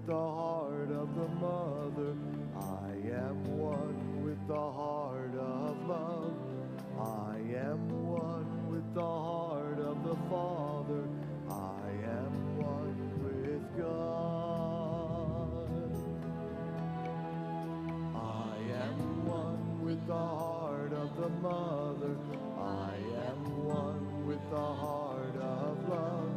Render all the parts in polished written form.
with the heart of the mother. I am one with the heart of love. I am one with the heart of the Father. I am one with God. I am one with the heart of the mother. I am one with the heart of love.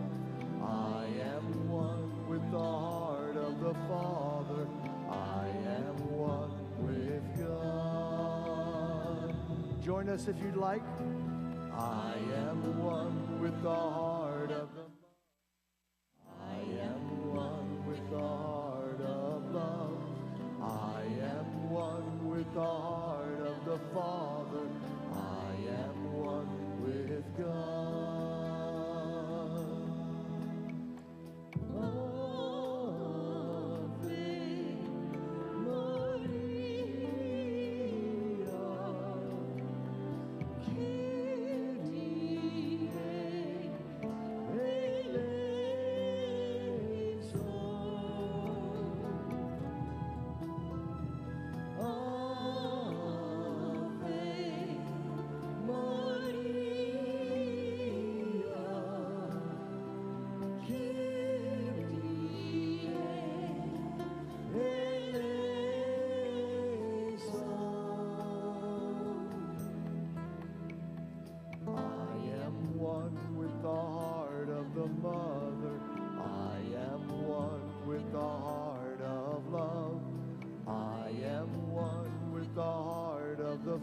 I am one with the heart of the Father. I am one with God. Join us if you'd like. I am one with the heart of the mother. I am one with the heart of love. I am one with the heart of the Father. I am one with God.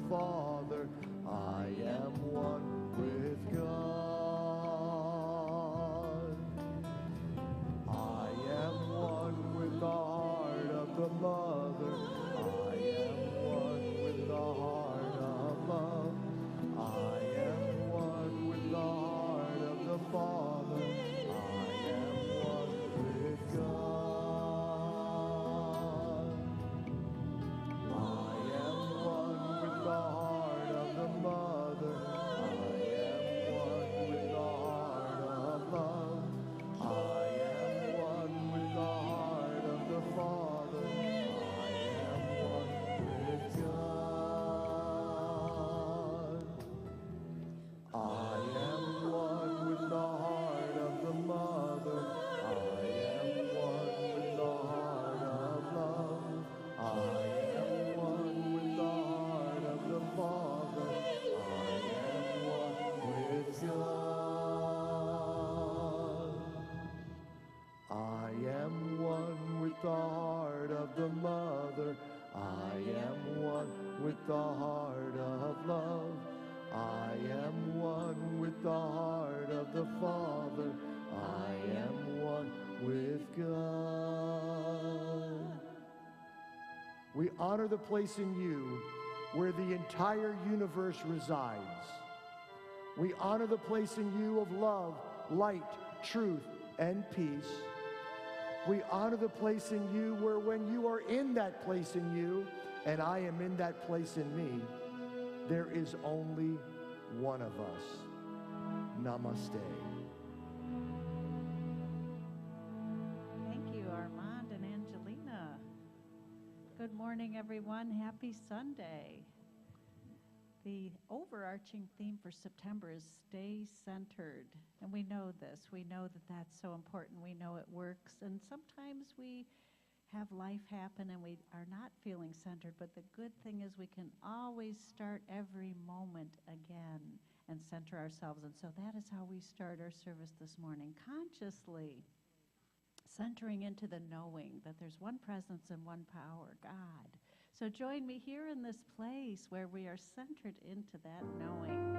Father, I am one with God. I am one with the heart of the mother. I am one with the heart of love. I am one with the heart of the Father. I am one with God. I am one with the heart of the mother. I am one with the heart of love. I am one with the heart of the Father. I am one with God. I am one with the heart of the mother. I am one with the heart of love. I am one with the heart of the Father. I am one with God. I am one with the heart of the mother. I am one with the heart of love. I am one with the heart of the Father. I am one with God. We honor the place in you where the entire universe resides. We honor the place in you of love, light, truth, and peace. We honor the place in you where when you are in that place in you, and I am in that place in me, there is only one of us. Namaste. Thank you, Armand and Angelina. Good morning, everyone. Happy Sunday. The overarching theme for September is stay centered. And we know this. We know that that's so important. We know it works. And sometimes we have life happen and we are not feeling centered. But the good thing is we can always start every moment again and center ourselves. And so that is how we start our service this morning, consciously centering into the knowing that there's one presence and one power, God. So join me here in this place where we are centered into that knowing.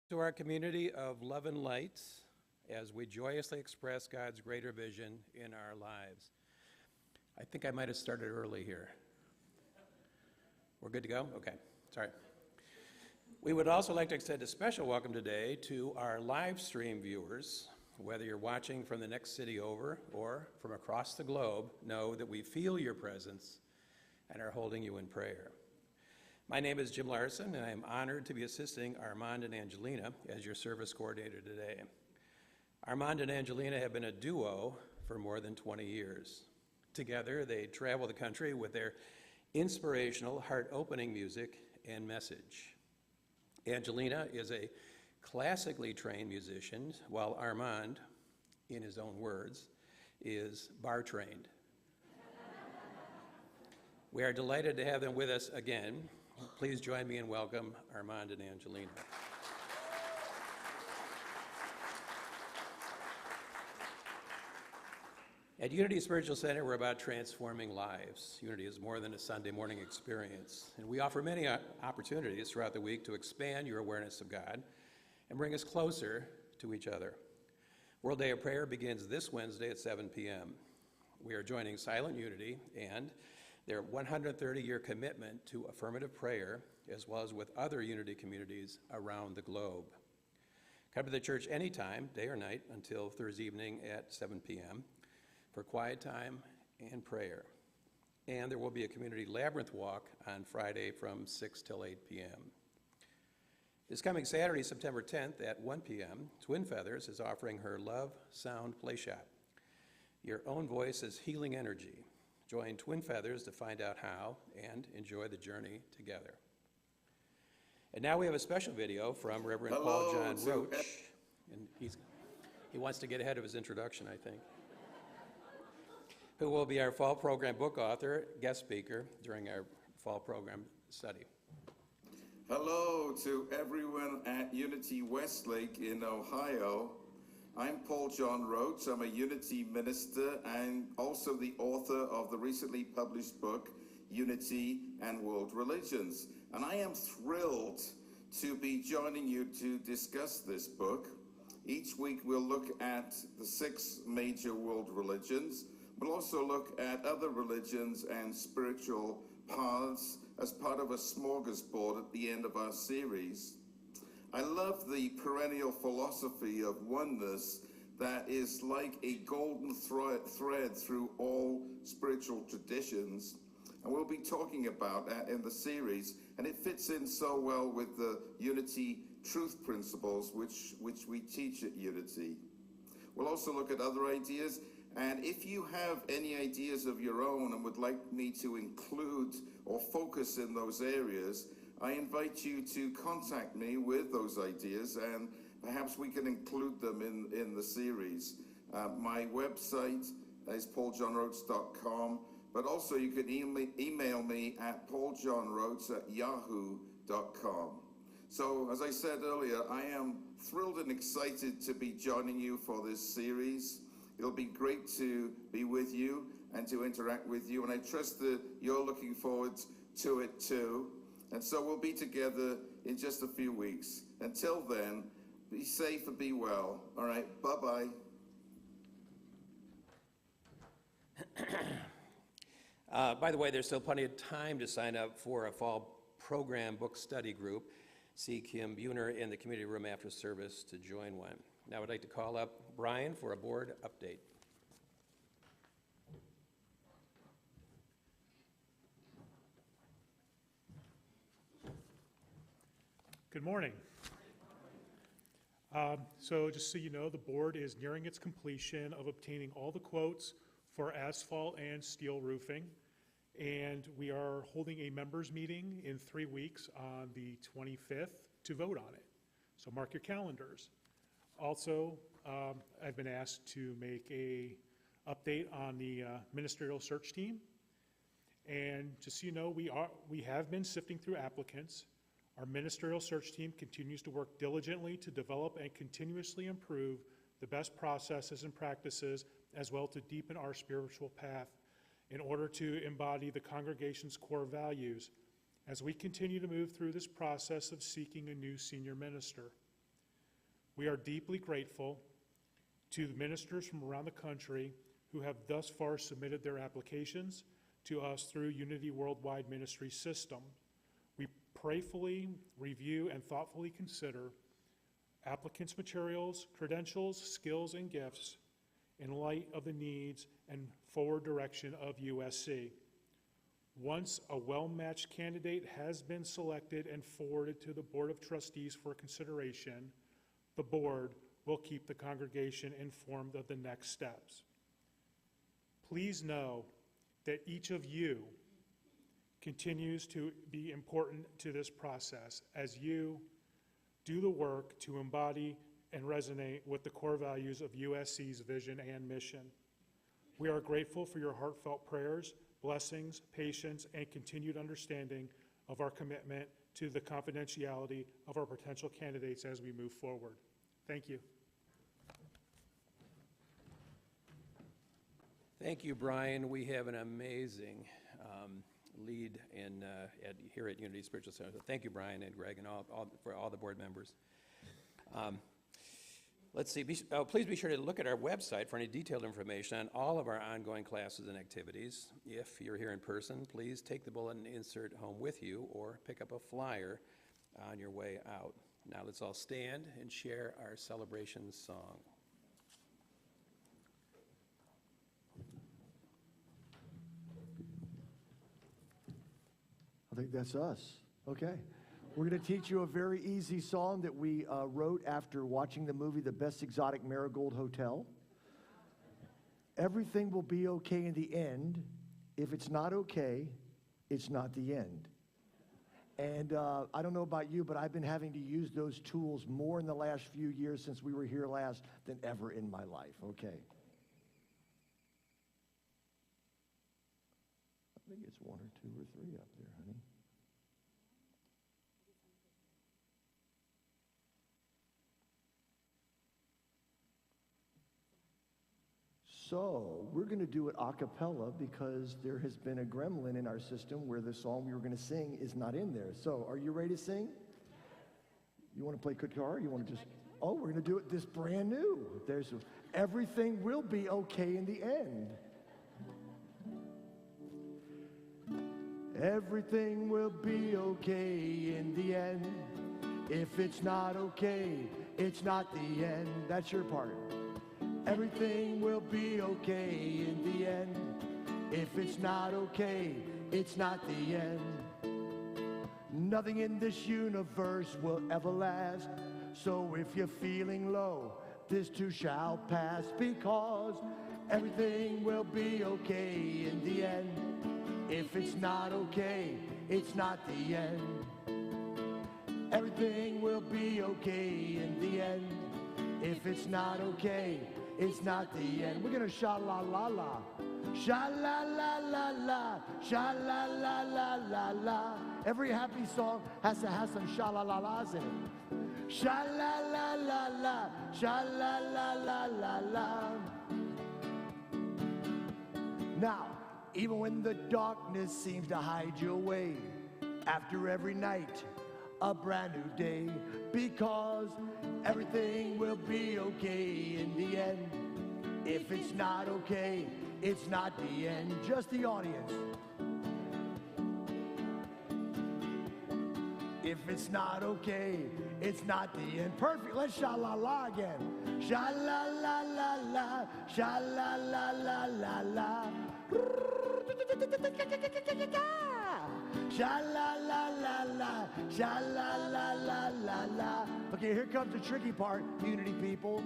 To our community of love and light, as we joyously express God's greater vision in our lives. I think I might have started early here. We're good to go? Okay, sorry. We would also like to extend a special welcome today to our live stream viewers. Whether you're watching from the next city over or from across the globe, know that we feel your presence and are holding you in prayer. My name is Jim Larson, and I am honored to be assisting Armand and Angelina as your service coordinator today. Armand and Angelina have been a duo for more than 20 years. Together, they travel the country with their inspirational, heart-opening music and message. Angelina is a classically trained musician, while Armand, in his own words, is bar-trained. We are delighted to have them with us again. Please join me in welcome Armand and Angelina. At Unity Spiritual Center, we're about transforming lives. Unity is more than a Sunday morning experience, and we offer many opportunities throughout the week to expand your awareness of God and bring us closer to each other. World Day of Prayer begins this Wednesday at 7 p.m. We are joining Silent Unity and their 130-year commitment to affirmative prayer, as well as with other Unity communities around the globe. Come to the church anytime, day or night, until Thursday evening at 7 p.m. for quiet time and prayer. And there will be a community labyrinth walk on Friday from 6 till 8 p.m. This coming Saturday, September 10th at 1 p.m., Twin Feathers is offering her Love Sound Play Shop. Your own voice is healing energy. Join Twin Feathers to find out how and enjoy the journey together. And now we have a special video from Reverend Paul John Roach. And he wants to get ahead of his introduction, I think. Who will be our fall program book author, guest speaker during our fall program study. Hello to everyone at Unity Westlake in Ohio. I'm Paul John Roach. I'm a Unity minister and also the author of the recently published book, Unity and World Religions. And I am thrilled to be joining you to discuss this book. Each week we'll look at the 6 major world religions. We'll also look at other religions and spiritual paths as part of a smorgasbord at the end of our series. I love the perennial philosophy of oneness that is like a golden thread through all spiritual traditions. And we'll be talking about that in the series. And it fits in so well with the Unity truth principles which we teach at Unity. We'll also look at other ideas. And if you have any ideas of your own and would like me to include or focus in those areas, I invite you to contact me with those ideas, and perhaps we can include them in the series. My website is pauljohnroach.com, but also you can email me at pauljohnroach@yahoo.com. So, as I said earlier, I am thrilled and excited to be joining you for this series. It'll be great to be with you and to interact with you, and I trust that you're looking forward to it too. And so we'll be together in just a few weeks. Until then, be safe and be well. All right, bye-bye. By the way, there's still plenty of time to sign up for a fall program book study group. See Kim Buhner in the community room after service to join one. Now I'd like to call up Brian for a board update. Good morning. So just so you know, the board is nearing its completion of obtaining all the quotes for asphalt and steel roofing. And we are holding a members meeting in 3 weeks on the 25th to vote on it. So mark your calendars. Also, I've been asked to make a update on the ministerial search team. And just so you know, we have been sifting through applicants. Our ministerial search team continues to work diligently to develop and continuously improve the best processes and practices, as well to deepen our spiritual path in order to embody the congregation's core values as we continue to move through this process of seeking a new senior minister. We are deeply grateful to the ministers from around the country who have thus far submitted their applications to us through Unity Worldwide Ministry System. We prayerfully review and thoughtfully consider applicants' materials, credentials, skills, and gifts in light of the needs and forward direction of USC. Once a well-matched candidate has been selected and forwarded to the Board of Trustees for consideration, the board will keep the congregation informed of the next steps. Please know that each of you continues to be important to this process as you do the work to embody and resonate with the core values of USC's vision and mission. We are grateful for your heartfelt prayers, blessings, patience, and continued understanding of our commitment to the confidentiality of our potential candidates as we move forward. Thank you. Thank you, Brian. We have an amazing lead here at Unity Spiritual Center. So thank you, Brian and Greg, and for all the board members. Let's see. Please be sure to look at our website for any detailed information on all of our ongoing classes and activities. If you're here in person, please take the bulletin insert home with you or pick up a flyer on your way out. Now let's all stand and share our celebration song. I think that's us. Okay. We're going to teach you a very easy song that we wrote after watching the movie The Best Exotic Marigold Hotel. Everything will be okay in the end. If it's not okay, it's not the end. And I don't know about you, but I've been having to use those tools more in the last few years since we were here last than ever in my life. Okay. I think it's 1 or 2 or 3 up there, honey. So we're going to do it a cappella because there has been a gremlin in our system where the song we were going to sing is not in there. So are you ready to sing? You want to play guitar? You want to just... Oh, we're going to do it this brand new. There's everything will be okay in the end. Everything will be okay in the end. If it's not okay, it's not the end. That's your part. Everything will be okay in the end. If it's not okay, it's not the end. Nothing in this universe will ever last. So if you're feeling low, this too shall pass. Because everything will be okay in the end. If it's not okay, it's not the end. Everything will be okay in the end. If it's not okay, it's not the end. We're gonna sha-la-la-la. Sha-la-la-la-la. Sha-la-la-la-la-la. Every happy song has to have some sha-la-la-las in it. Sha-la-la-la-la. Sha-la-la-la-la-la. Now, even when the darkness seems to hide your way, after every night, a brand new day, because everything will be okay in the end. If it's not okay, it's not the end. Just the audience. If it's not okay, it's not the end. Perfect. Let's sha-la-la again. Sha-la-la-la-la. Sha-la-la-la-la-la. Sha-la-la-la-la, sha-la-la-la-la-la. Okay, here comes the tricky part, Unity people.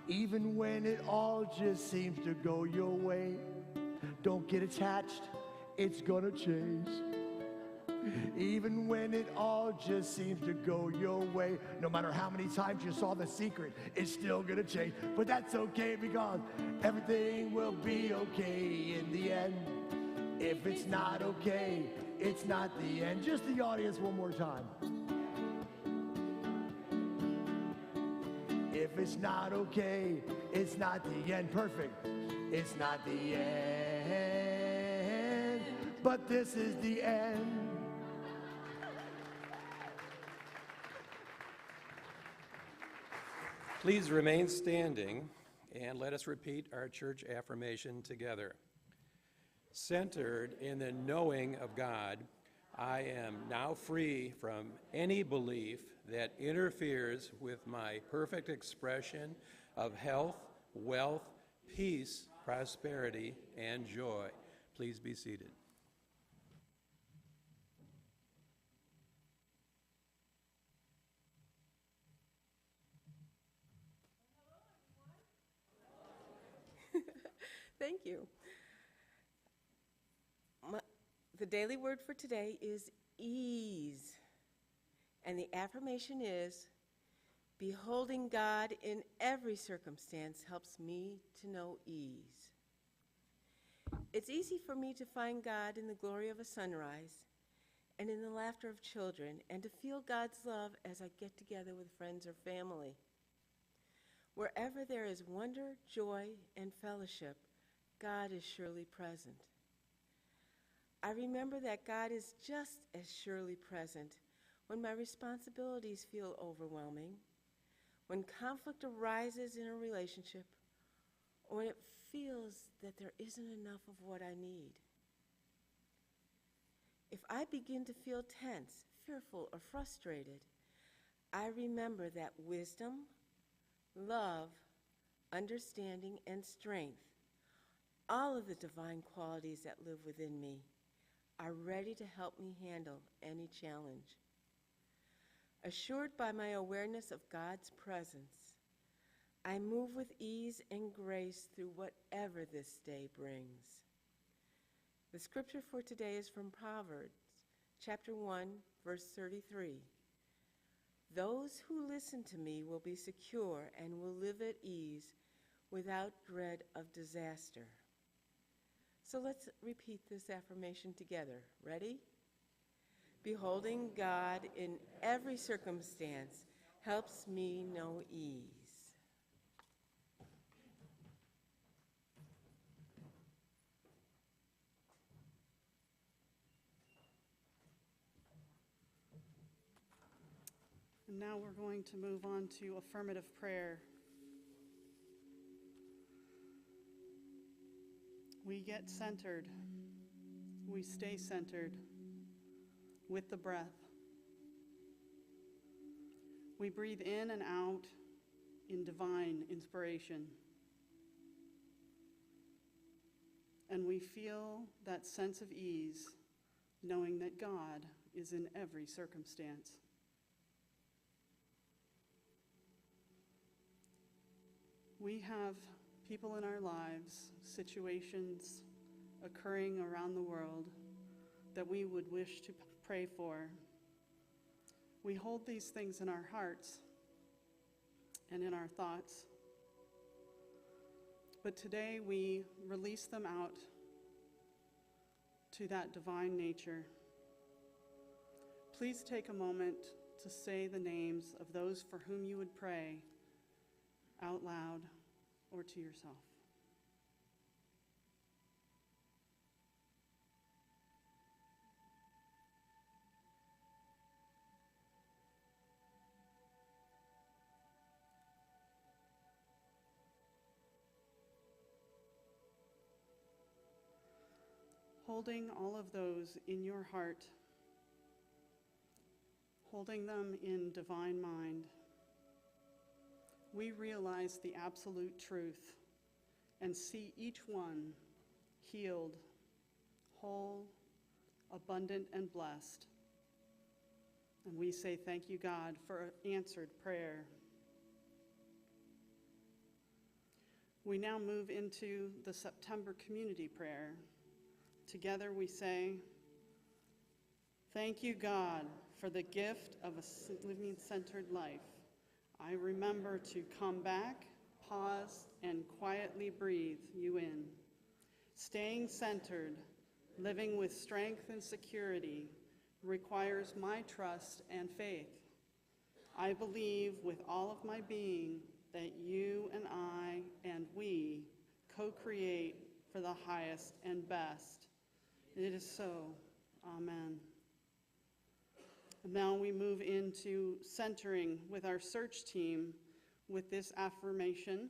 Even when it all just seems to go your way, don't get attached, it's gonna change. Even when it all just seems to go your way, no matter how many times you saw The Secret, it's still gonna change. But that's okay because everything will be okay in the end. If it's not okay, it's not the end. Just the audience one more time. If it's not okay, it's not the end. Perfect. It's not the end, but this is the end. Please remain standing and let us repeat our church affirmation together. Centered in the knowing of God, I am now free from any belief that interferes with my perfect expression of health, wealth, peace, prosperity, and joy. Please be seated. Thank you. The daily word for today is ease. And the affirmation is, beholding God in every circumstance helps me to know ease. It's easy for me to find God in the glory of a sunrise and in the laughter of children, and to feel God's love as I get together with friends or family. Wherever there is wonder, joy, and fellowship, God is surely present. I remember that God is just as surely present when my responsibilities feel overwhelming, when conflict arises in a relationship, or when it feels that there isn't enough of what I need. If I begin to feel tense, fearful, or frustrated, I remember that wisdom, love, understanding, and strength, all of the divine qualities that live within me, are ready to help me handle any challenge. Assured by my awareness of God's presence, I move with ease and grace through whatever this day brings. The scripture for today is from Proverbs, chapter 1, verse 33. Those who listen to me will be secure and will live at ease without dread of disaster. So let's repeat this affirmation together. Ready? Beholding God in every circumstance helps me know ease. And now we're going to move on to affirmative prayer. We get centered. We stay centered with the breath. We breathe in and out in divine inspiration. And we feel that sense of ease, knowing that God is in every circumstance. We have people in our lives, situations occurring around the world that we would wish to pray for. We hold these things in our hearts and in our thoughts. But today we release them out to that divine nature. Please take a moment to say the names of those for whom you would pray out loud or to yourself. Holding all of those in your heart, holding them in divine mind, we realize the absolute truth and see each one healed, whole, abundant, and blessed. And we say thank you, God, for answered prayer. We now move into the September community prayer. Together we say, thank you, God, for the gift of a living-centered life. I remember to come back, pause, and quietly breathe you in. Staying centered, living with strength and security requires my trust and faith. I believe with all of my being that you and I and we co-create for the highest and best. It is so. Amen. And now we move into centering with our search team. with this affirmation.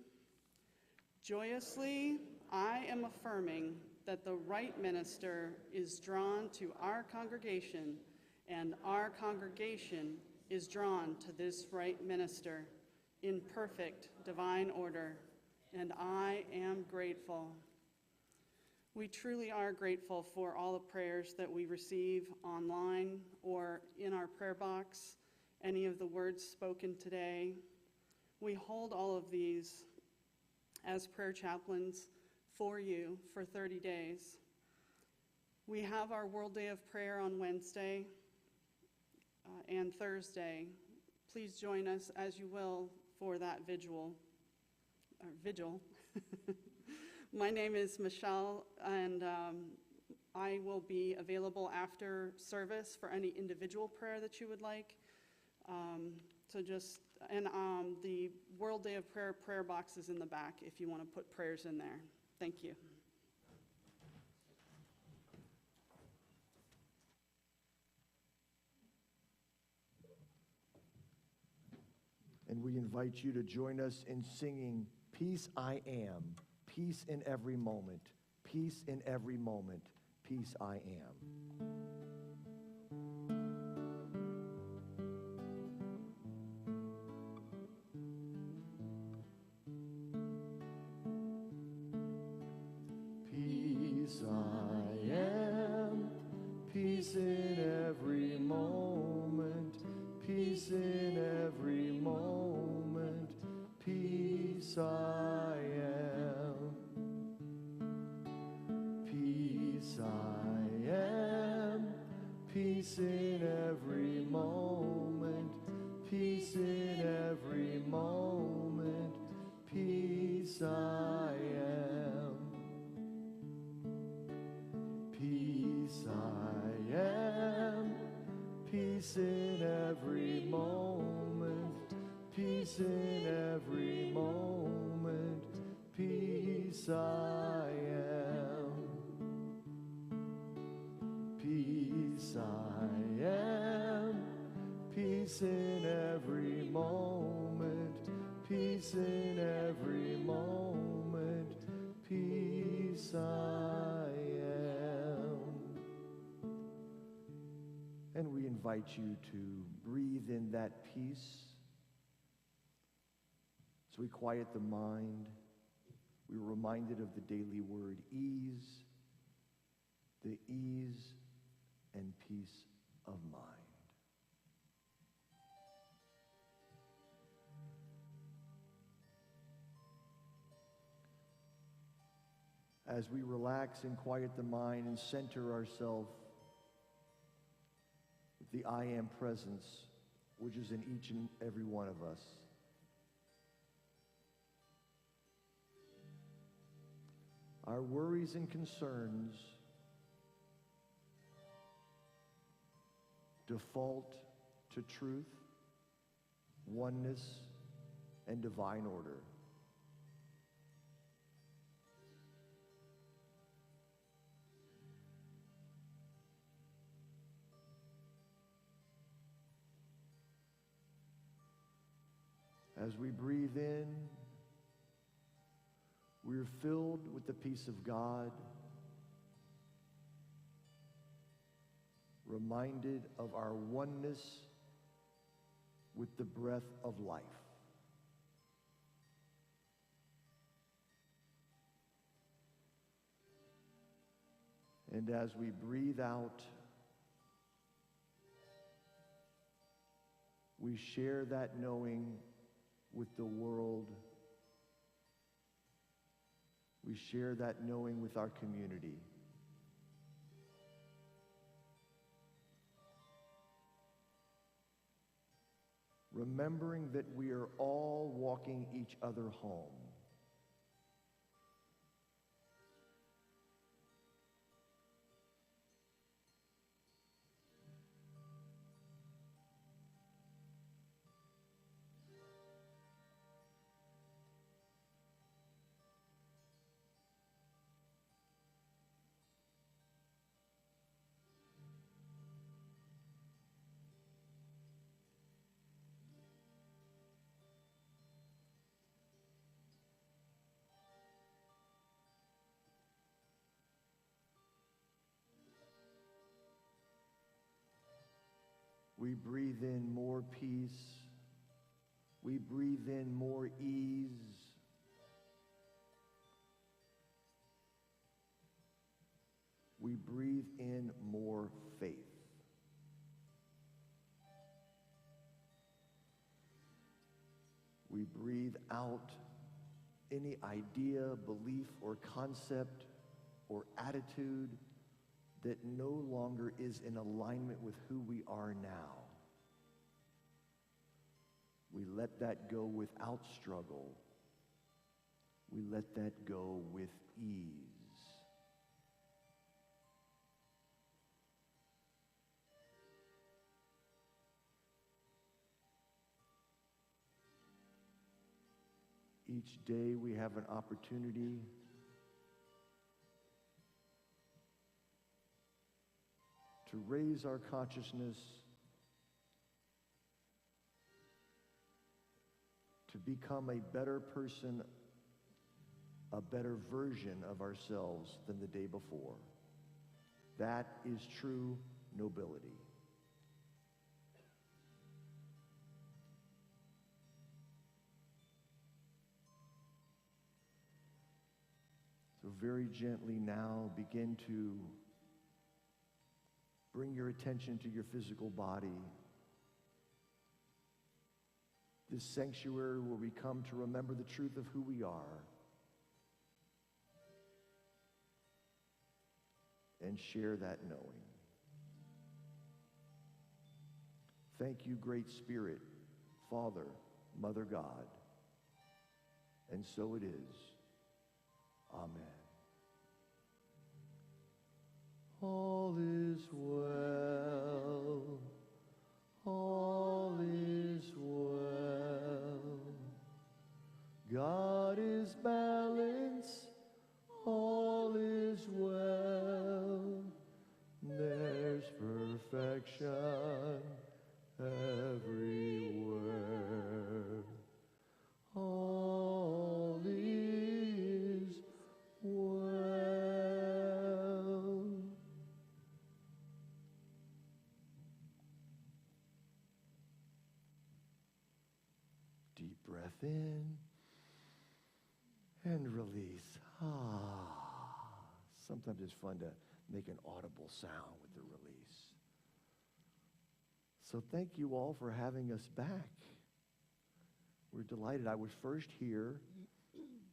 Joyously, I am affirming that the right minister is drawn to our congregation, and our congregation is drawn to this right minister in perfect divine order, and I am grateful. We truly are grateful for all the prayers that we receive online or in our prayer box, any of the words spoken today. We hold all of these as prayer chaplains for you for 30 days. We have our World Day of Prayer on Wednesday and Thursday. Please join us as you will for that vigil. My name is Michelle, and I will be available after service for any individual prayer that you would like. The World Day of Prayer prayer box is in the back if you want to put prayers in there. Thank you. And we invite you to join us in singing, Peace I Am, peace in every moment, peace in every moment, peace I am. Peace I am, peace in every moment, peace in every moment, peace I am. Peace I am, peace in every moment, peace in every moment, peace I am. Peace I am, peace in every moment, peace in every moment, peace I am. Peace I am, peace in every moment, peace in every moment, peace I am. And we invite you to breathe in that peace. As we quiet the mind, we're reminded of the daily word ease, the ease and peace of mind. As we relax and quiet the mind and center ourselves with the I am presence, which is in each and every one of us. Our worries and concerns default to truth, oneness, and divine order. As we breathe in, we're filled with the peace of God, reminded of our oneness with the breath of life. And as we breathe out, we share that knowing with the world. We share that knowing with our community. Remembering that we are all walking each other home. We breathe in more peace. We breathe in more ease. We breathe in more faith. We breathe out any idea, belief, or concept or attitude that no longer is in alignment with who we are now. We let that go without struggle. We let that go with ease. Each day we have an opportunity to raise our consciousness, to become a better person, a better version of ourselves than the day before. That is true nobility. So very gently now begin to bring your attention to your physical body. This sanctuary where we come to remember the truth of who we are and share that knowing. Thank you, Great Spirit, Father, Mother God. And so it is. Amen. All is well. All is well. God is balanced. All is well. There's perfection everywhere. All is well. Deep breath in and release. Sometimes it's fun to make an audible sound with the release. So thank you all for having us back. We're delighted. I was first here.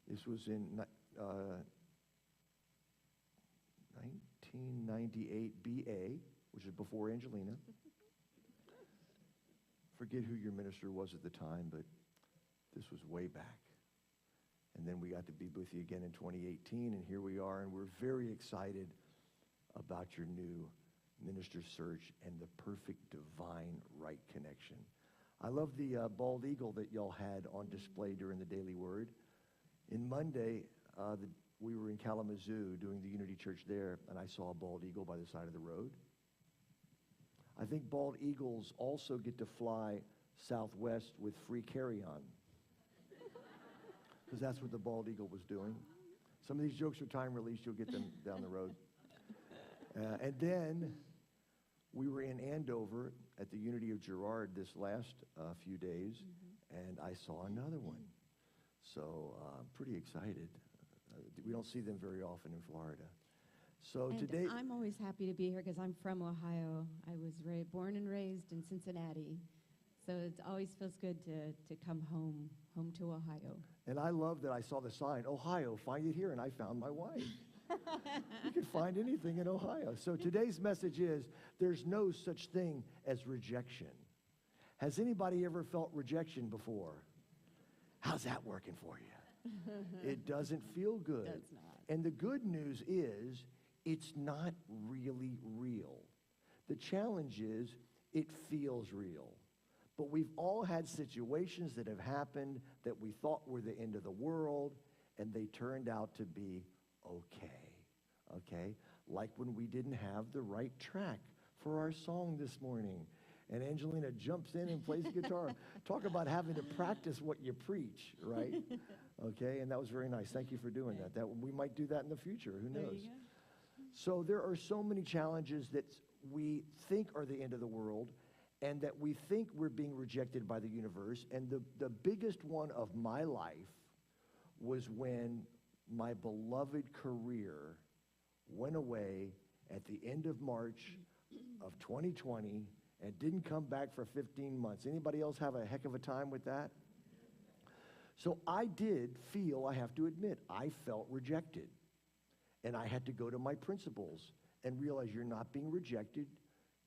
This was in 1998 BA, which is before Angelina. Forget who your minister was at the time, but this was way back. And then we got to be with you again in 2018, and here we are, and we're very excited about your new minister search and the perfect divine right connection. I love the bald eagle that y'all had on display during the Daily Word. In Monday, we were in Kalamazoo doing the Unity Church there, and I saw a bald eagle by the side of the road. I think bald eagles also get to fly southwest with free carry-on, because that's what the bald eagle was doing. Some of these jokes are time released. You'll get them down the road. And then we were in Andover at the Unity of Girard this last few days, and I saw another one. So I'm pretty excited. We don't see them very often in Florida. So And today, I'm always happy to be here because I'm from Ohio. I was born and raised in Cincinnati. So it always feels good to come home to Ohio. and I love that I saw the sign, Ohio, find it here, and I found my wife. You can find anything in Ohio. So today's message is, there's no such thing as rejection. Has anybody ever felt rejection before? How's that working for you? It doesn't feel good. Does not. And the good news is, it's not really real. The challenge is, it feels real. But we've all had situations that have happened that we thought were the end of the world, and they turned out to be okay? Like when we didn't have the right track for our song this morning, and Angelina jumps in and plays the guitar. Talk about having to practice what you preach, right? Okay, and that was very nice. Thank you for doing that. We might do that in the future. Who knows? There you go. So there are so many challenges that we think are the end of the world, and that we think we're being rejected by the universe. And the biggest one of my life was when my beloved career went away at the end of March of 2020 and didn't come back for 15 months. Anybody else have a heck of a time with that? So I did feel, I have to admit, I felt rejected. And I had to go to my principals and realize you're not being rejected,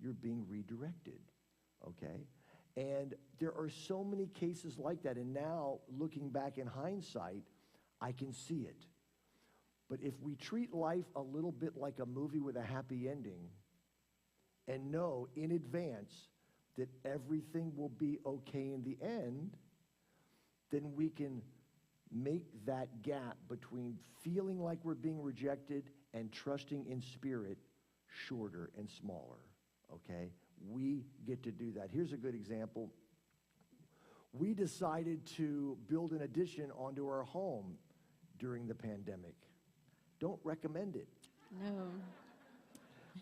you're being redirected, okay? And there are so many cases like that. And now, looking back in hindsight, I can see it. But if we treat life a little bit like a movie with a happy ending and know in advance that everything will be okay in the end, then we can make that gap between feeling like we're being rejected and trusting in spirit shorter and smaller, okay? We get to do that. Here's a good example. We decided to build an addition onto our home during the pandemic. Don't recommend it. No.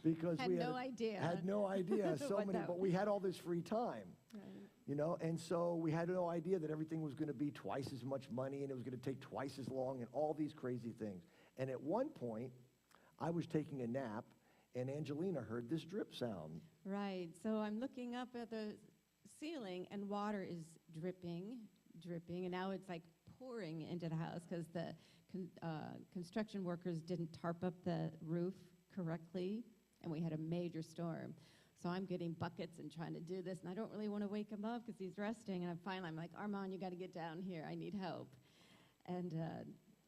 Because Had we no idea. had no idea. So What many, that- but we had all this free time. Right. You know, and so we had no idea that everything was going to be twice as much money and it was going to take twice as long and all these crazy things. And at one point, I was taking a nap and Angelina heard this drip sound. Right. So I'm looking up at the ceiling, and water is dripping, and now it's like pouring into the house because the construction workers didn't tarp up the roof correctly, and we had a major storm. So I'm getting buckets and trying to do this, and I don't really want to wake him up because he's resting. And I'm like, Armand, you got to get down here. I need help. And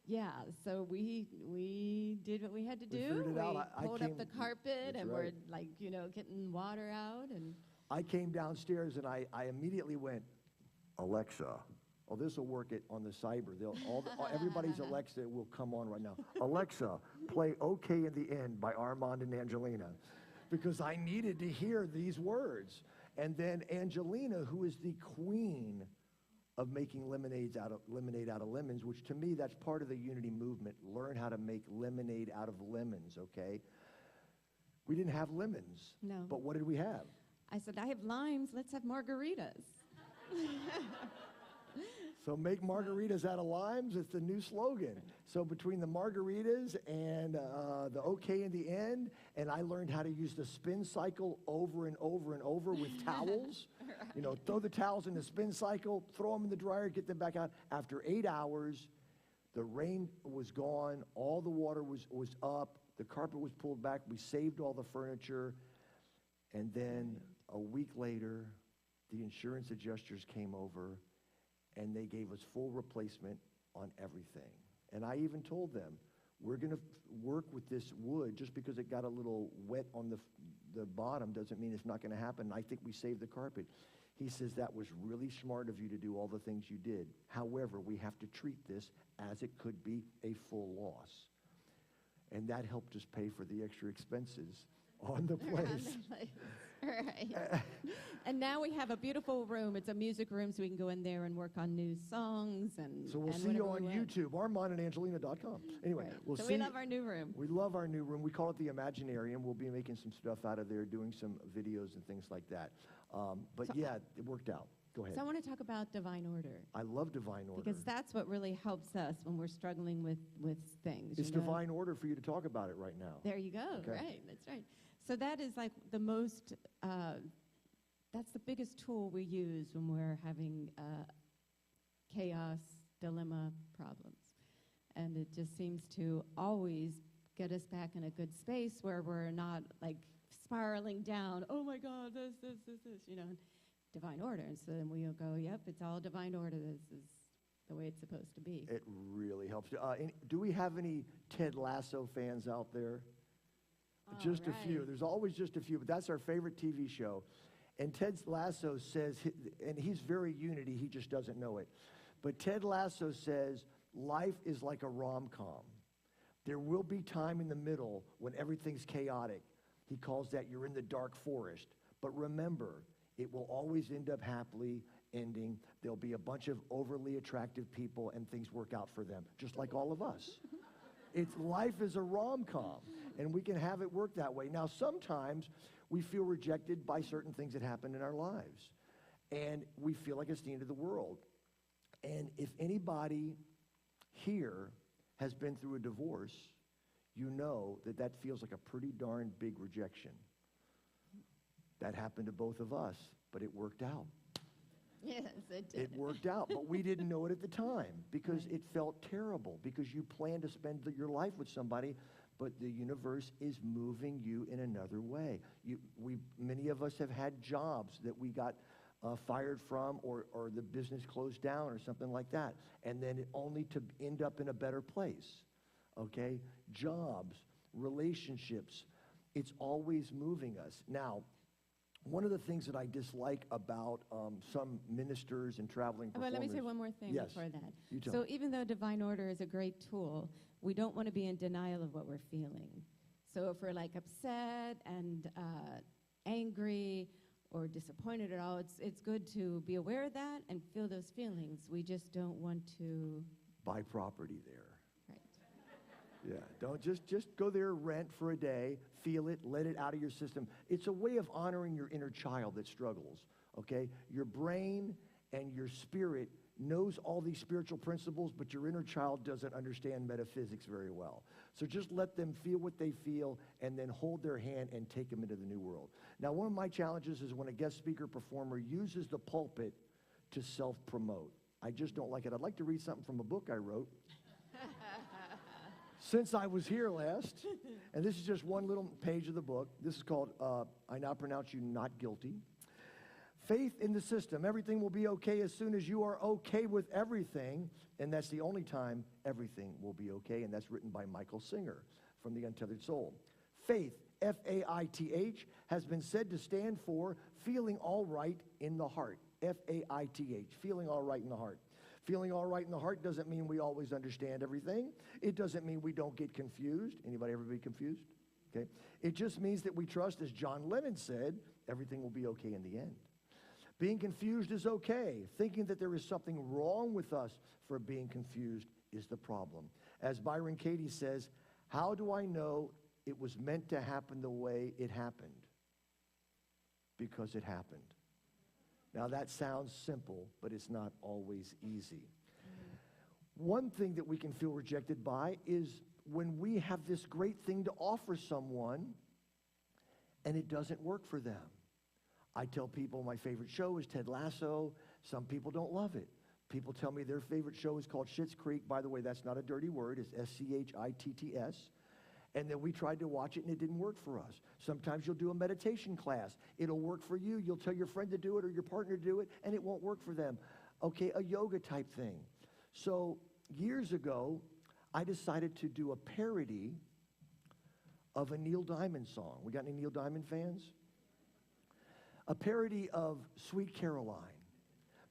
yeah, so we did what we had to We do. figured it out. I pulled up the carpet, that's and right. we're like, getting water out. And I came downstairs and I immediately went, Alexa. Oh, this will work on the cyber. Everybody's Alexa will come on right now. Alexa, play OK in the End by Armand and Angelina. Because I needed to hear these words. And then Angelina, who is the queen of making lemonade out of lemons, which to me, that's part of the unity movement. Learn how to make lemonade out of lemons, okay? We didn't have lemons. No. But what did we have? I said, I have limes. Let's have margaritas. So make margaritas out of limes. It's the new slogan. So between the margaritas and the OK in the End, and I learned how to use the spin cycle over and over and over with towels. Right. You know, throw the towels in the spin cycle, throw them in the dryer, get them back out. After 8 hours, the rain was gone. All the water was up. The carpet was pulled back. We saved all the furniture. And then a week later, the insurance adjusters came over, and they gave us full replacement on everything. And I even told them, we're going to work with this wood. Just because it got a little wet on the bottom doesn't mean it's not going to happen. I think we saved the carpet. He says, that was really smart of you to do all the things you did. However, we have to treat this as it could be a full loss. And that helped us pay for the extra expenses on the place. Right. And now we have a beautiful room. It's a music room, so we can go in there and work on new songs. So we'll see you on YouTube, ArmandandAngelina.com. Anyway, right. we'll so see. we love our new room. We love our new room. We call it the Imaginarium. We'll be making some stuff out of there, doing some videos and things like that. But So- yeah, it worked out. Go ahead. So I want to talk about divine order. I love divine order. Because that's what really helps us when we're struggling with things. It's you know? divine order for you to talk about it right now. There you go. Okay. Right. That's right. So that is like the most, that's the biggest tool we use when we're having chaos, dilemma, problems. And it just seems to always get us back in a good space where we're not like spiraling down, oh my God, this, you know, divine order. And so then we'll go, yep, it's all divine order. This is the way it's supposed to be. It really helps. Do we have any Ted Lasso fans out there? Just a few. right. There's always just a few, but that's our favorite TV show. And Ted Lasso says, and he's very unity, he just doesn't know it. But Ted Lasso says, life is like a rom-com. There will be time in the middle when everything's chaotic. He calls that you're in the dark forest. But remember, it will always end up happily ending. There'll be a bunch of overly attractive people and things work out for them, just like all of us. Life is a rom-com. And we can have it work that way. Now, sometimes we feel rejected by certain things that happen in our lives. And we feel like it's the end of the world. And if anybody here has been through a divorce, you know that that feels like a pretty darn big rejection. That happened to both of us, but it worked out. Yes, it did. It worked out, but we didn't know it at the time because it felt terrible, because you planned to spend your life with somebody, but the universe is moving you in another way. Many of us have had jobs that we got fired from, or the business closed down or something like that, and then only to end up in a better place, okay? Jobs, relationships, it's always moving us. Now, one of the things that I dislike about some ministers and traveling performers... But let me say one more thing before that. You tell So me. even though divine order is a great tool, we don't want to be in denial of what we're feeling. So if we're like upset and angry or disappointed at all, it's good to be aware of that and feel those feelings. We just don't want to... Buy property there. Right. Yeah, don't just go there, rent for a day, feel it, let it out of your system. It's a way of honoring your inner child that struggles, okay? Your brain and your spirit knows all these spiritual principles, but your inner child doesn't understand metaphysics very well. So just let them feel what they feel and then hold their hand and take them into the new world. Now, one of my challenges is when a guest speaker performer uses the pulpit to self-promote. I just don't like it. I'd like to read something from a book I wrote since I was here last. And this is just one little page of the book. This is called, I Now Pronounce You Not Guilty. Faith in the system. Everything will be okay as soon as you are okay with everything. And that's the only time everything will be okay. And that's written by Michael Singer from The Untethered Soul. Faith, F-A-I-T-H, has been said to stand for feeling all right in the heart. F-A-I-T-H, feeling all right in the heart. Feeling all right in the heart doesn't mean we always understand everything. It doesn't mean we don't get confused. Anybody ever be confused? Okay. It just means that we trust, as John Lennon said, everything will be okay in the end. Being confused is okay. Thinking that there is something wrong with us for being confused is the problem. As Byron Katie says, how do I know it was meant to happen the way it happened? Because it happened. Now that sounds simple, but it's not always easy. One thing that we can feel rejected by is when we have this great thing to offer someone and it doesn't work for them. I tell people my favorite show is Ted Lasso. Some people don't love it. People tell me their favorite show is called Schitt's Creek. By the way, that's not a dirty word. It's S-C-H-I-T-T-S. And then we tried to watch it and it didn't work for us. Sometimes you'll do a meditation class. It'll work for you. You'll tell your friend to do it or your partner to do it and it won't work for them. Okay, a yoga type thing. So years ago, I decided to do a parody of a Neil Diamond song. We got any Neil Diamond fans? A parody of Sweet Caroline.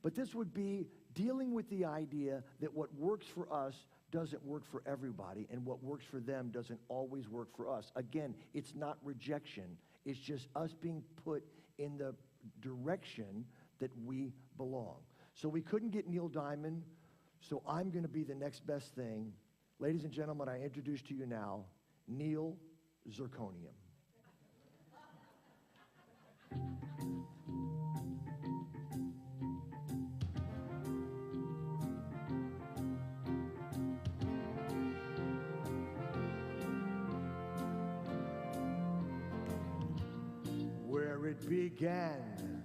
But this would be dealing with the idea that what works for us doesn't work for everybody, and what works for them doesn't always work for us. Again, it's not rejection. It's just us being put in the direction that we belong. So we couldn't get Neil Diamond, so I'm going to be the next best thing. Ladies and gentlemen, I introduce to you now Neil Zirconium. Where it began,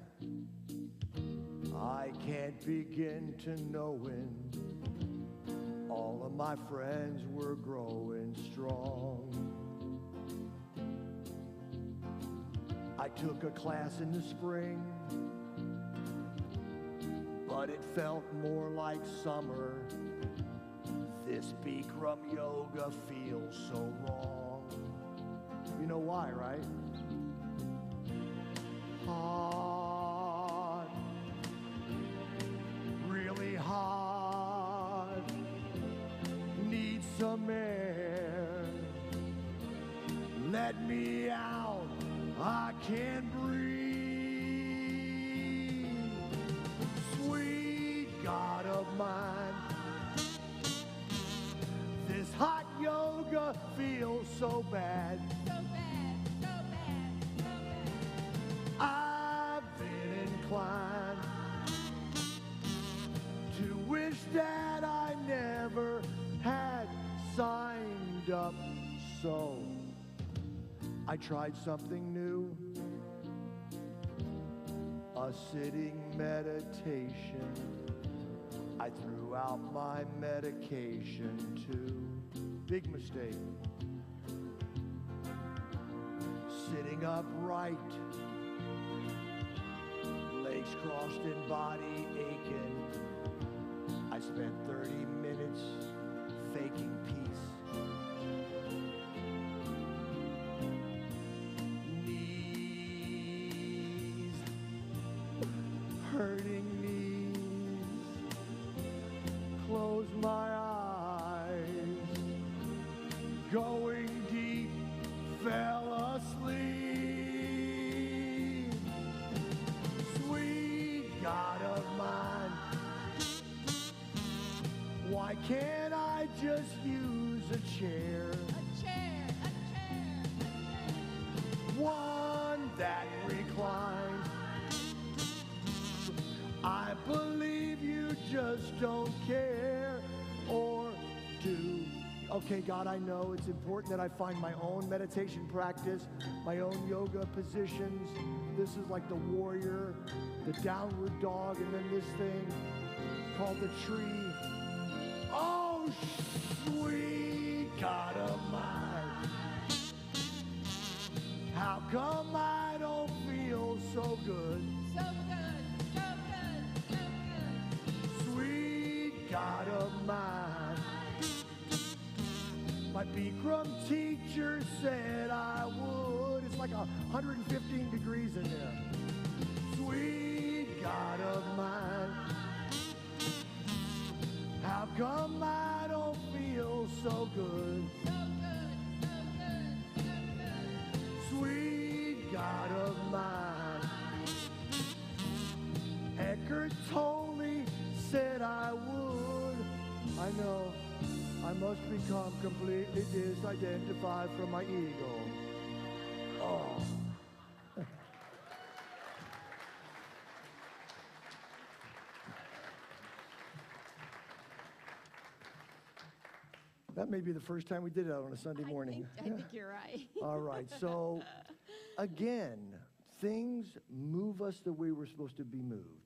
I can't begin to knowin'. All of my friends were growing strong. I took a class in the spring, but it felt more like summer. This Bikram yoga feels so wrong. You know why, right? Hard, really hard, need some air, let me out, I can't breathe. Sweet God of mine, this hot yoga feels so bad. So I tried something new, a sitting meditation. I threw out my medication too. Big mistake. Sitting upright, legs crossed and body aching. I spent 30 minutes faking peace. Knees, hurting knees. Close my eyes, going deep, fell asleep. Sweet God of mine, why can't I just use a chair? A chair, a chair, a chair. One that reclines. I believe you just don't care, or do. Okay, God, I know it's important that I find my own meditation practice, my own yoga positions. This is like the warrior, the downward dog, and then this thing called the tree. Oh, sweet God of mine, how come I don't feel so good? So good, so good, so good. Sweet God of mine, my Bikram teacher said I would. It's like 115 degrees in there. Sweet God of mine, how come I don't feel so good? So good, so good, so good. Sweet God of mine, Eckhart Tolle said I would. I know I must become completely disidentified from my ego. Oh. That may be the first time we did it on a Sunday morning. I think you're right. All right, so again, things move us the way we're supposed to be moved.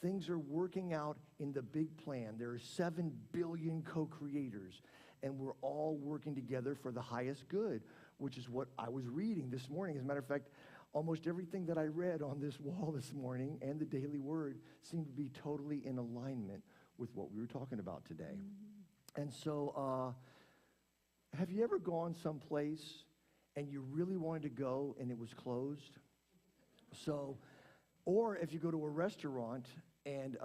Things are working out in the big plan. There are 7 billion co-creators, and we're all working together for the highest good, which is what I was reading this morning. As a matter of fact, almost everything that I read on this wall this morning and the Daily Word seemed to be totally in alignment with what we were talking about today. Mm-hmm. And so, have you ever gone someplace and you really wanted to go and it was closed? So, or if you go to a restaurant and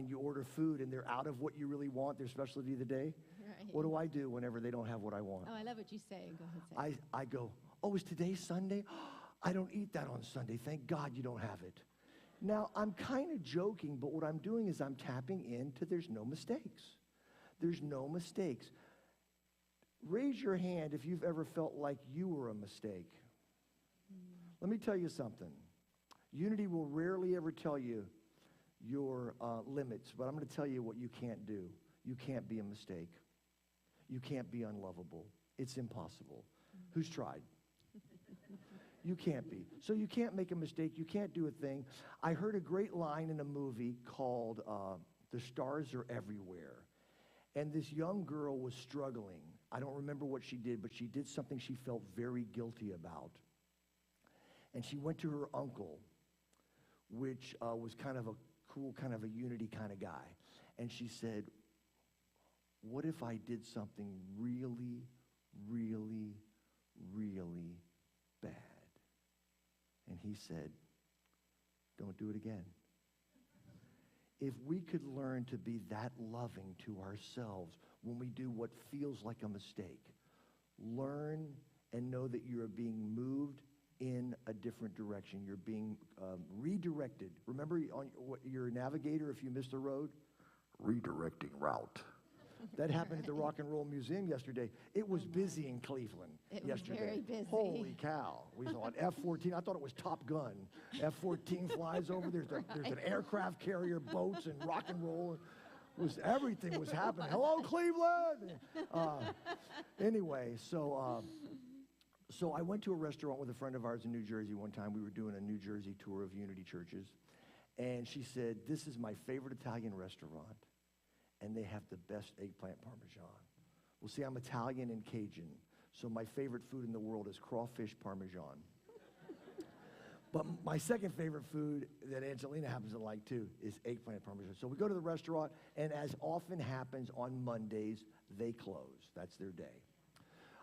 you order food and they're out of what you really want, their specialty of the day, Right. what do I do whenever they don't have what I want? Oh, I love what you say. Go ahead, say. I go, oh, is today Sunday? I don't eat that on Sunday. Thank God you don't have it. Now, I'm kind of joking, but what I'm doing is I'm tapping into there's no mistakes. There's no mistakes. Raise your hand if you've ever felt like you were a mistake. Let me tell you something. Unity will rarely ever tell you your limits, but I'm going to tell you what you can't do. You can't be a mistake. You can't be unlovable. It's impossible. Who's tried? You can't be. So you can't make a mistake. You can't do a thing. I heard a great line in a movie called The Stars Are Everywhere. And this young girl was struggling. I don't remember what she did, but she did something she felt very guilty about. And she went to her uncle, which was kind of a cool, kind of a unity kind of guy. And she said, what if I did something really, really, really bad? And he said, don't do it again. If we could learn to be that loving to ourselves when we do what feels like a mistake, learn and know that you are being moved in a different direction. You're being redirected. Remember on your navigator, if you missed a road? Redirecting route. That happened at the Rock and Roll Museum yesterday. It was busy in Cleveland yesterday. It was very busy. Holy cow. We saw an F-14. I thought it was Top Gun. F-14 flies over. There's an aircraft carrier, boats, and rock and roll. Everything was happening. Hello, Cleveland! Anyway, so So I went to a restaurant with a friend of ours in New Jersey one time. We were doing a New Jersey tour of Unity churches. And she said, this is my favorite Italian restaurant, and they have the best eggplant parmesan. Well, see, I'm Italian and Cajun, so my favorite food in the world is crawfish parmesan. But my second favorite food that Angelina happens to like too is eggplant parmesan. So we go to the restaurant, and as often happens on Mondays, they close. That's their day.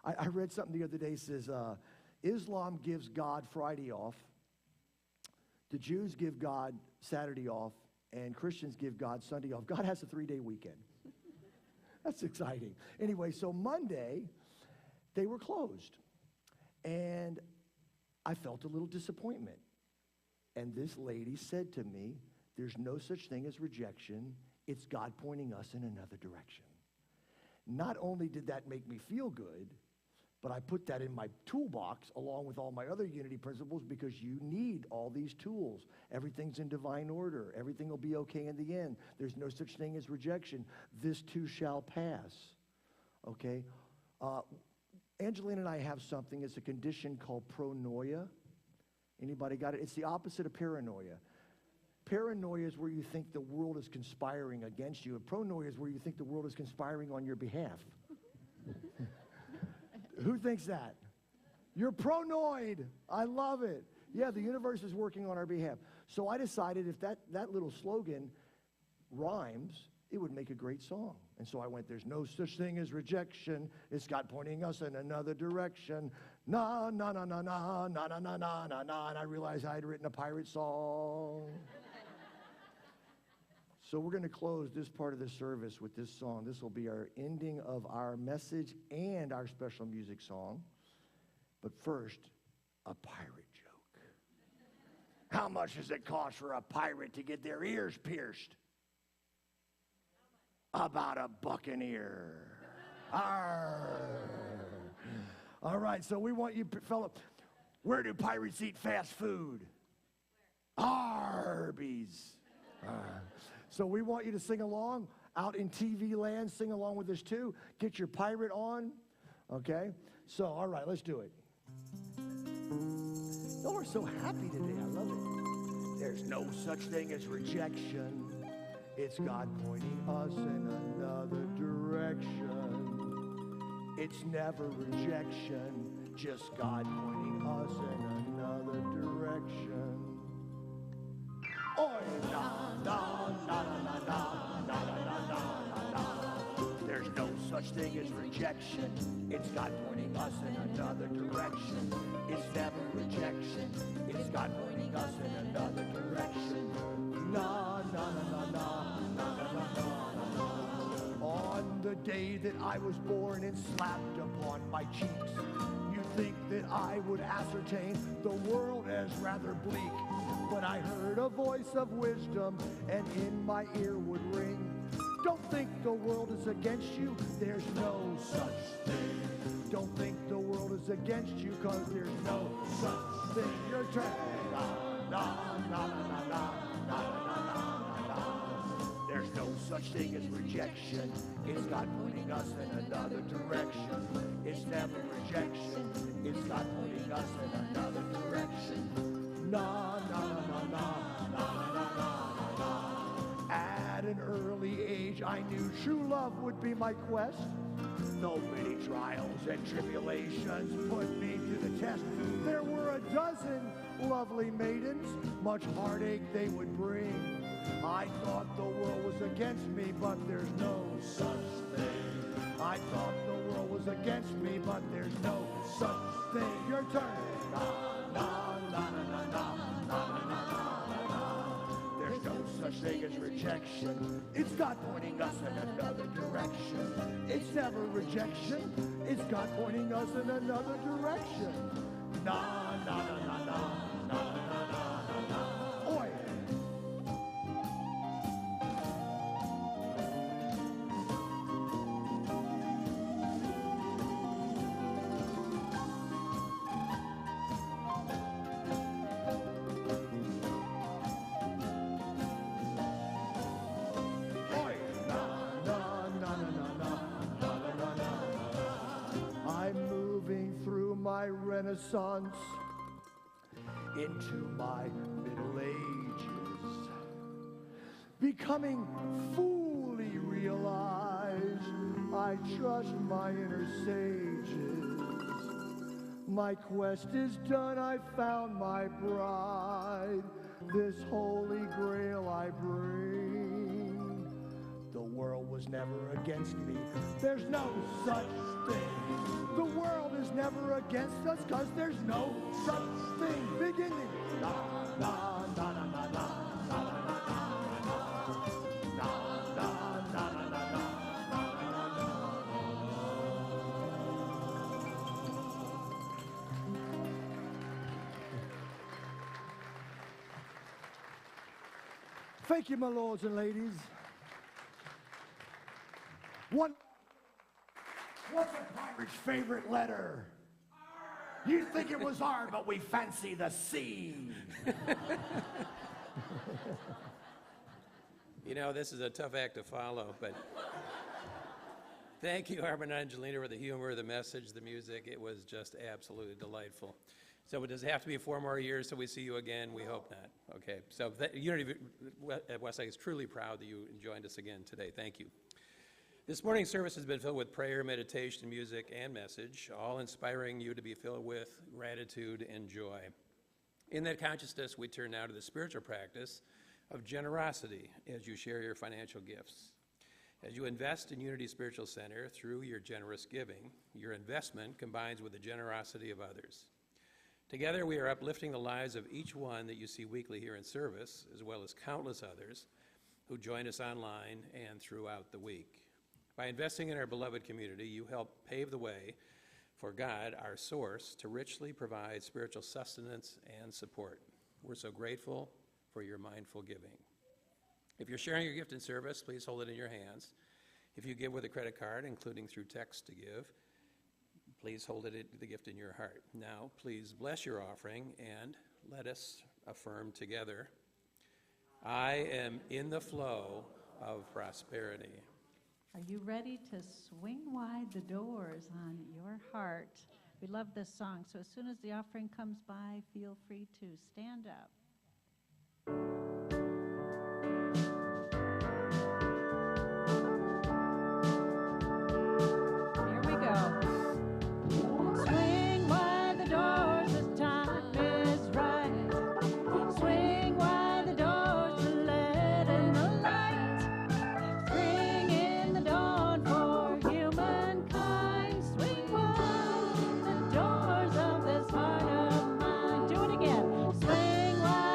I read something the other day that says Islam gives God Friday off, the Jews give God Saturday off, and Christians give God Sunday off. God has a 3-day weekend. That's exciting. Anyway, so Monday, they were closed. And I felt a little disappointment. And this lady said to me, there's no such thing as rejection. It's God pointing us in another direction. Not only did that make me feel good, but I put that in my toolbox along with all my other Unity principles because you need all these tools. Everything's in divine order. Everything will be okay in the end. There's no such thing as rejection. This too shall pass. Okay? Angelina and I have something. It's a condition called pronoia. Anybody got it? It's the opposite of paranoia. Paranoia is where you think the world is conspiring against you, and pronoia is where you think the world is conspiring on your behalf. Who thinks that? You're pronoid. I love it. Yeah, the universe is working on our behalf. So I decided if that little slogan rhymes, it would make a great song. And so I went, there's no such thing as rejection. It's God pointing us in another direction. Na, na, na, na, na, na, na, na, na, na, na. And I realized I had written a pirate song. So we're going to close this part of the service with this song. This will be our ending of our message and our special music song. But first, a pirate joke. How much does it cost for a pirate to get their ears pierced? About a buccaneer. Arr. All right, so we want you, fellow, where do pirates eat fast food? Arby's. So we want you to sing along out in TV land. Sing along with us too. Get your pirate on. Okay? So, all right, let's do it. Oh, we're so happy today. I love it. There's no such thing as rejection. It's God pointing us in another direction. It's never rejection. Just God pointing us in another direction. Oi, na, na, na, na, na, na, na, na, na, na. There's no such thing as rejection. It's God pointing us in another direction. It's never rejection. It's God pointing us in another direction. Na, na, na, na, na, na, na, na, na, na. On the day that I was born and slapped upon my cheeks, you think that I would ascertain the world as rather bleak. But I heard a voice of wisdom, and in my ear would ring, don't think the world is against you, there's no such thing. Don't think the world is against you, cause there's no such thing. Your turn. Na, na, na, na, na, na, na, na, na. There's no such thing as rejection. It's God pointing us in another direction. It's never rejection. It's God pointing us in another direction. Na, na, na, na, na, na, na, na, na. At an early age, I knew true love would be my quest. Though many trials and tribulations put me to the test, there were a dozen lovely maidens, much heartache they would bring. I thought the world was against me, but there's no such thing. I thought the world was against me, but there's no such thing. Your turn. Na, na, na, na, na, na, na, na, na, na. There's no such thing as rejection. It's God pointing us in another direction. It's never rejection. It's God pointing us in another direction. Na, na, na, na, na, na, na, na, na. Oi. My Renaissance into my Middle Ages, becoming fully realized. I trust my inner sages. My quest is done, I found my bride. This holy grail I bring. The world was never against me. There's no such thing. The world is never against us, cause there's no such thing. Beginning. Na, na, na, na, na, na. Thank you, my lords and ladies. What's a pirate's favorite letter? You'd think it was R, but we fancy the C. You know, this is a tough act to follow, but thank you, Armand and Angelina, for the humor, the message, the music. It was just absolutely delightful. So does it have to be 4 more years till we see you again? We hope not. Okay, so Unity at Westlake is truly proud that you joined us again today. Thank you. This morning's service has been filled with prayer, meditation, music, and message, all inspiring you to be filled with gratitude and joy. In that consciousness, we turn now to the spiritual practice of generosity as you share your financial gifts. As you invest in Unity Spiritual Center through your generous giving, your investment combines with the generosity of others. Together, we are uplifting the lives of each one that you see weekly here in service, as well as countless others who join us online and throughout the week. By investing in our beloved community, you help pave the way for God, our source, to richly provide spiritual sustenance and support. We're so grateful for your mindful giving. If you're sharing your gift in service, please hold it in your hands. If you give with a credit card, including through text to give, please hold the gift in your heart. Now, please bless your offering and let us affirm together, I am in the flow of prosperity. Are you ready to swing wide the doors on your heart? We love this song, so as soon as the offering comes by, feel free to stand up. Here we go. Swing wide the doors, the time is right. Swing wide the doors to let in the light. Bring in the dawn for humankind. Swing wide the doors of this heart of mine. Do it again. Swing wide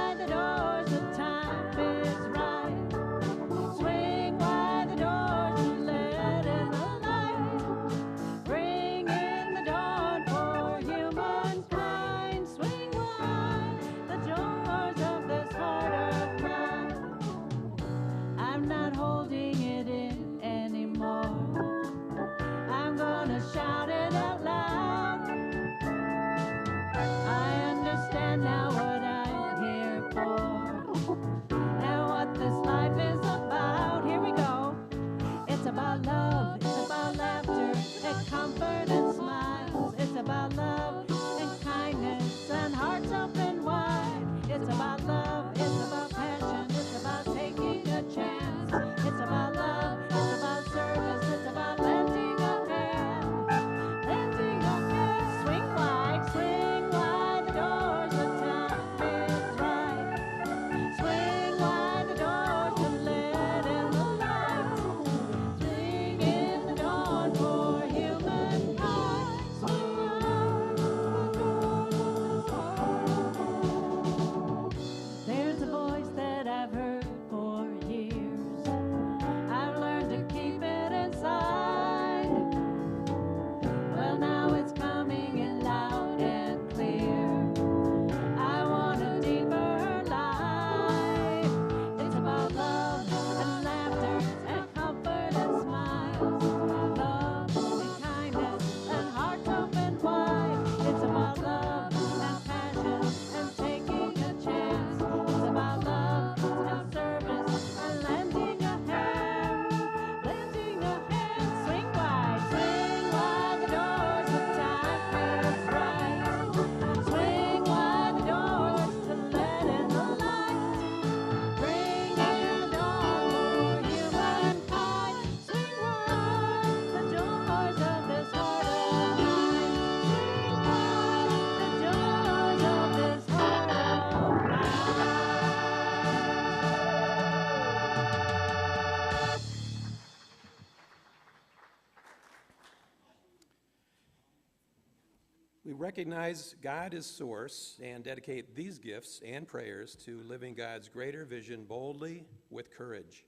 recognize God as source and dedicate these gifts and prayers to living God's greater vision boldly with courage.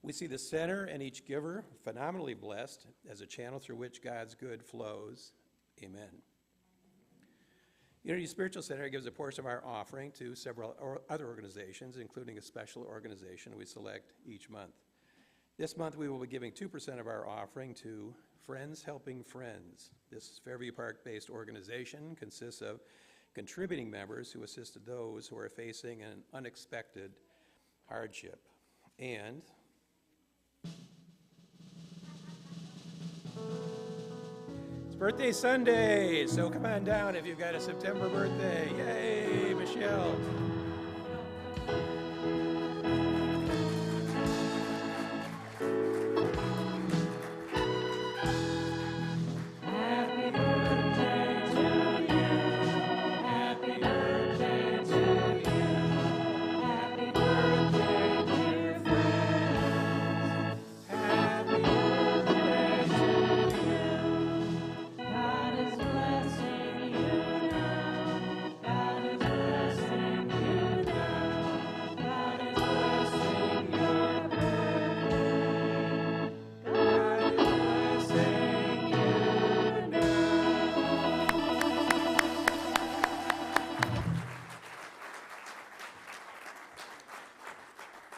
We see the center and each giver phenomenally blessed as a channel through which God's good flows. Amen. Unity Spiritual Center gives a portion of our offering to several other organizations, including a special organization we select each month. This month we will be giving 2% of our offering to Friends Helping Friends. This Fairview Park-based organization consists of contributing members who assisted those who are facing an unexpected hardship. And it's birthday Sunday, so come on down if you've got a September birthday. Yay, Michelle.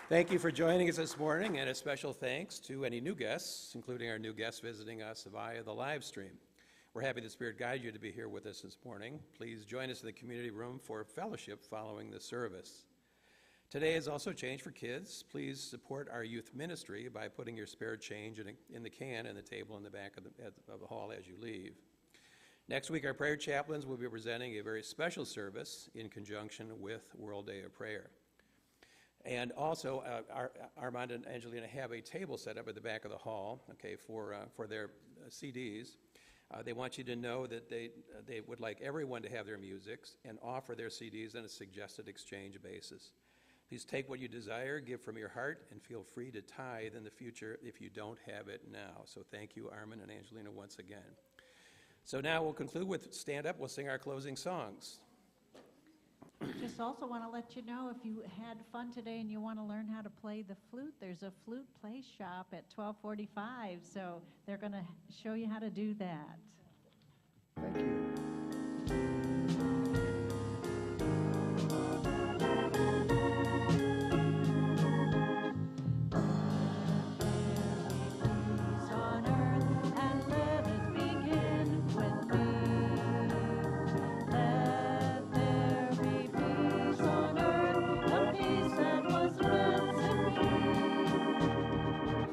Thank you for joining us this morning, and a special thanks to any new guests, including our new guests visiting us via the live stream. We're happy the Spirit guided you to be here with us this morning. Please join us in the community room for fellowship following the service. Today is also change for kids. Please support our youth ministry by putting your spare change in the can and the table in the back of the hall as you leave. Next week, our prayer chaplains will be presenting a very special service in conjunction with World Day of Prayer. And also, Armand and Angelina have a table set up at the back of the hall, okay, for their CDs. They want you to know that they would like everyone to have their music and offer their CDs on a suggested exchange basis. Please take what you desire, give from your heart, and feel free to tithe in the future if you don't have it now. So thank you, Armand and Angelina, once again. So now we'll conclude with Stand Up. We'll sing our closing songs. Just also want to let you know, if you had fun today and you want to learn how to play the flute, there's a flute play shop at 12:45, so they're going to show you how to do that. Thank you. On earth, and let it begin with me. Let there be peace on earth, the peace that was meant to be.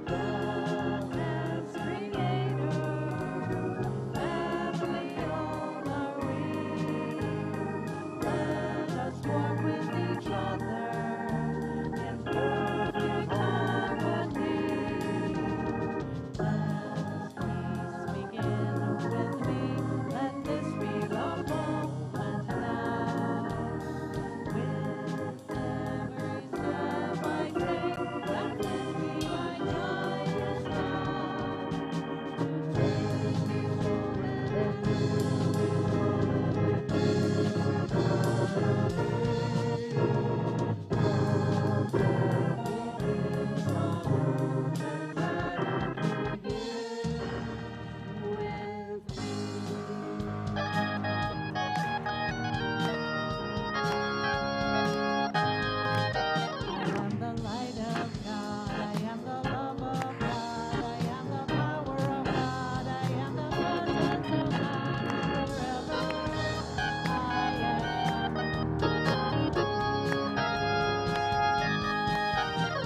God as creator, family all are we. Let us walk with each other in perfect harmony. Let peace begin with me. Let this be the moment now. With every step I take, let this be my guidance now. I am the light of God, I am the love of God, I am the power of God, I am the presence of God forever. I am.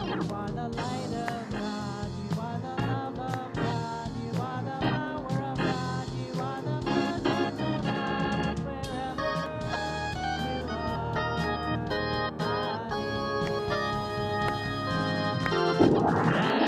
You are the light of God, you are the love of God, you are the power of God, you are the presence of God wherever you are. I am.